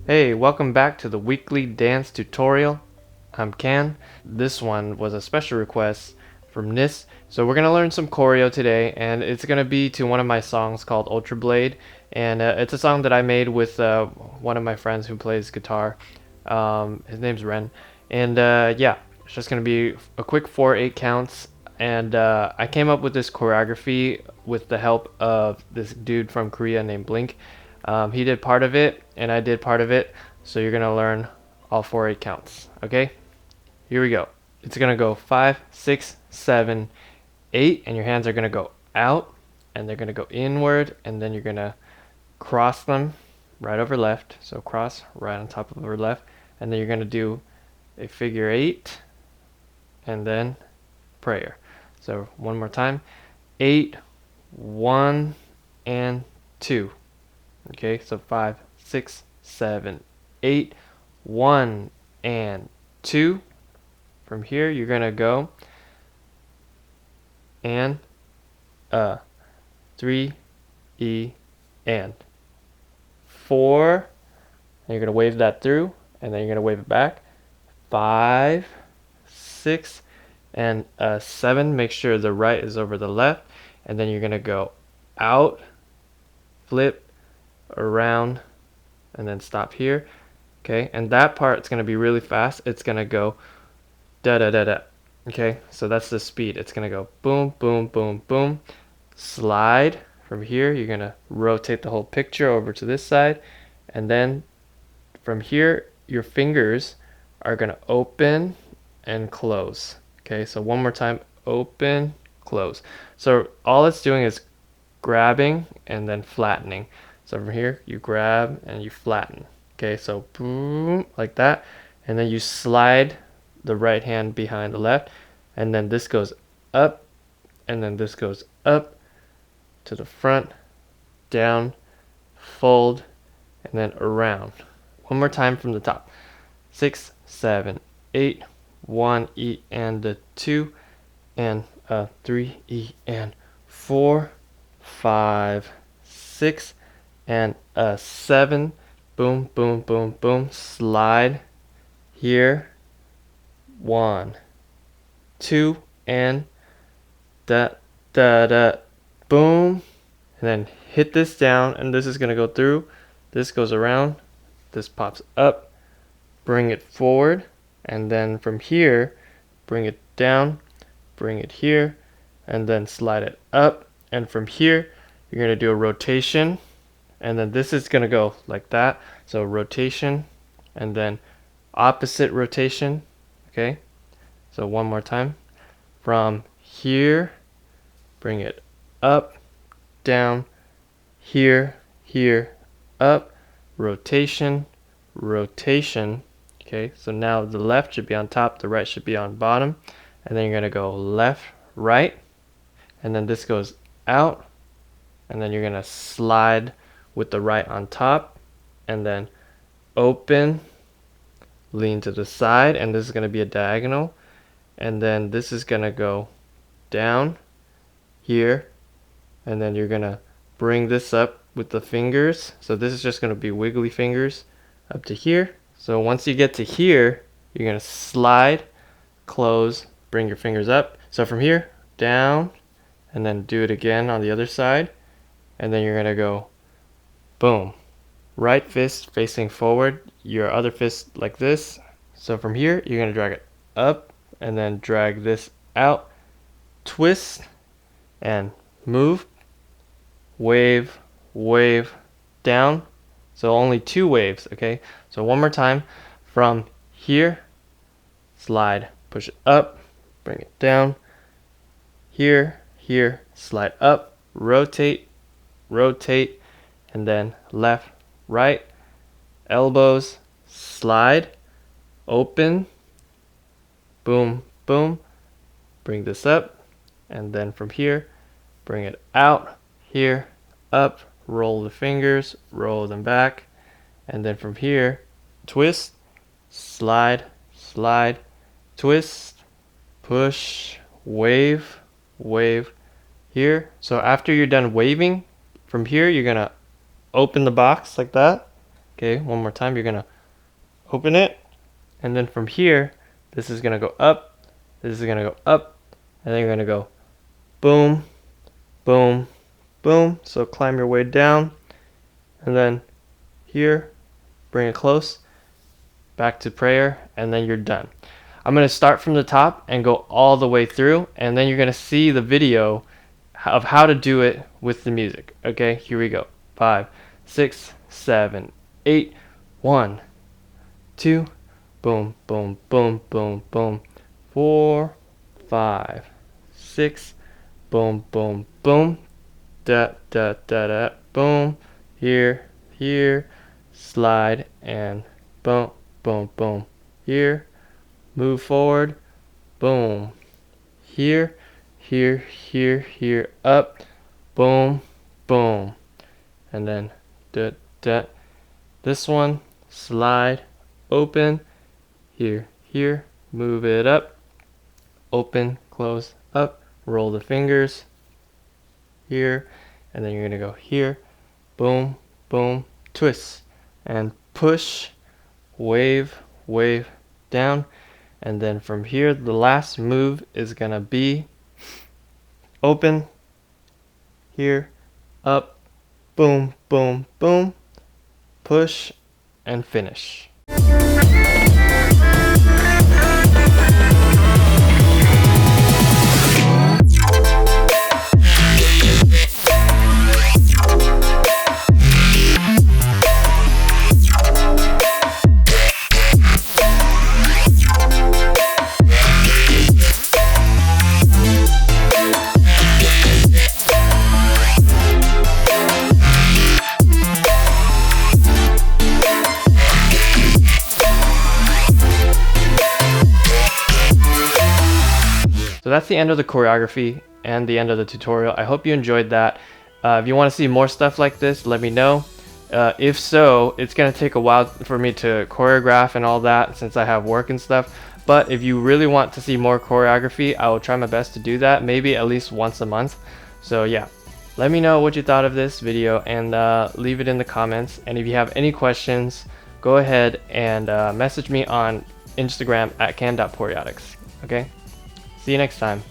Hey, welcome back to the weekly dance tutorial. I'm Can. This one was a special request from Nis. So we're gonna learn some choreo today, and it's gonna be to one of my songs called Ultra Blade, and it's a song that I made with one of my friends who plays guitar. His name's Ren, and yeah, it's just gonna be a quick 4/8 counts. And I came up with this choreography with the help of this dude from Korea named Blink. He did part of it, and I did part of it. So you're gonna learn all 4/8 counts. Okay, here we go. It's gonna go 5, 6, 7, 8, and your hands are gonna go out, and they're gonna go inward, and then you're gonna cross them right over left. So cross right on top of over left, and then you're gonna do a figure 8, and then prayer. So one more time. 8, 1, and 2. Okay, so 5, 6, 7, 8, 1, and 2. From here, you're gonna go and 3, E, and 4. And you're gonna wave that through, and then you're gonna wave it back. 5, 6, and 7. Make sure the right is over the left, and then you're gonna go out, flip, around, and then stop here. Okay, and that part is gonna be really fast. It's gonna go da da da da. Okay, so that's the speed. It's gonna go boom, boom, boom, boom. Slide from here. You're gonna rotate the whole picture over to this side, and then from here, your fingers are gonna open and close. Okay, so one more time, open, close. So all it's doing is grabbing and then flattening. So from here, you grab and you flatten. Okay, so boom, like that. And then you slide the right hand behind the left. And then this goes up. And then this goes up to the front, down, fold, and then around. One more time from the top. 6, 7, 8, 1, E, and the 2, and 3, E, and 4, 5, 6, and 7. Boom, boom, boom, boom. Slide here. 1, 2, and da da da. Boom. And then hit this down, and this is gonna go through. This goes around. This pops up. Bring it forward, and then from here, bring it down. Bring it here, and then slide it up. And from here, you're gonna do a rotation, and then this is gonna go like that. So rotation, and then opposite rotation. Okay, so one more time. From here, bring it up, down, here, here, up, rotation, rotation. Okay, so now the left should be on top, the right should be on bottom, and then you're gonna go left, right, and then this goes out, and then you're gonna slide with the right on top, and then open, lean to the side, and this is gonna be a diagonal, and then this is gonna go down here, and then you're gonna bring this up with the fingers. So this is just gonna be wiggly fingers up to here. So once you get to here, you're gonna slide, close, bring your fingers up. So from here, down, and then do it again on the other side. And then you're gonna go boom. Right fist facing forward, your other fist like this. So from here, you're gonna drag it up, and then drag this out, twist, and move, wave, wave, down. So only 2 waves, okay? So one more time. From here, slide, push it up, bring it down. Here, here, slide up, rotate, rotate, and then left, right, elbows, slide, open, boom, boom, bring this up, and then from here, bring it out, here, up, roll the fingers, roll them back, and then from here, twist, slide, slide, twist, push, wave, wave, here. So after you're done waving, from here you're gonna open the box like that, Okay, one more time. You're gonna open it, and then from here, this is gonna go up, this is gonna go up, and then you're gonna go boom, boom, boom. So climb your way down, and then here, bring it close, back to prayer, and then you're done. I'm gonna start from the top and go all the way through, and then you're gonna see the video of how to do it with the music. Okay, here we go. 5, 6, 7, 8, 1, 2, boom, boom, boom, boom, boom, 4, 5, 6, boom, boom, boom, da, da, da, da, boom, here, here, slide, and boom, boom, boom, here, move forward, boom, here, here, here, here, up, boom, boom, and then da, da, this one, slide, open, here, here, move it up, open, close, up, roll the fingers, here, and then you're gonna go here, boom, boom, twist, and push, wave, wave, down, and then from here, the last move is gonna be open, here, up, boom, boom, boom, push, and finish. So that's the end of the choreography and the end of the tutorial. I hope you enjoyed that. If you want to see more stuff like this, let me know. If so, it's going to take a while for me to choreograph and all that since I have work and stuff. But if you really want to see more choreography, I will try my best to do that, maybe at least once a month. So yeah, let me know what you thought of this video and leave it in the comments. And if you have any questions, go ahead and message me on Instagram at can.periodics. Okay? See you next time.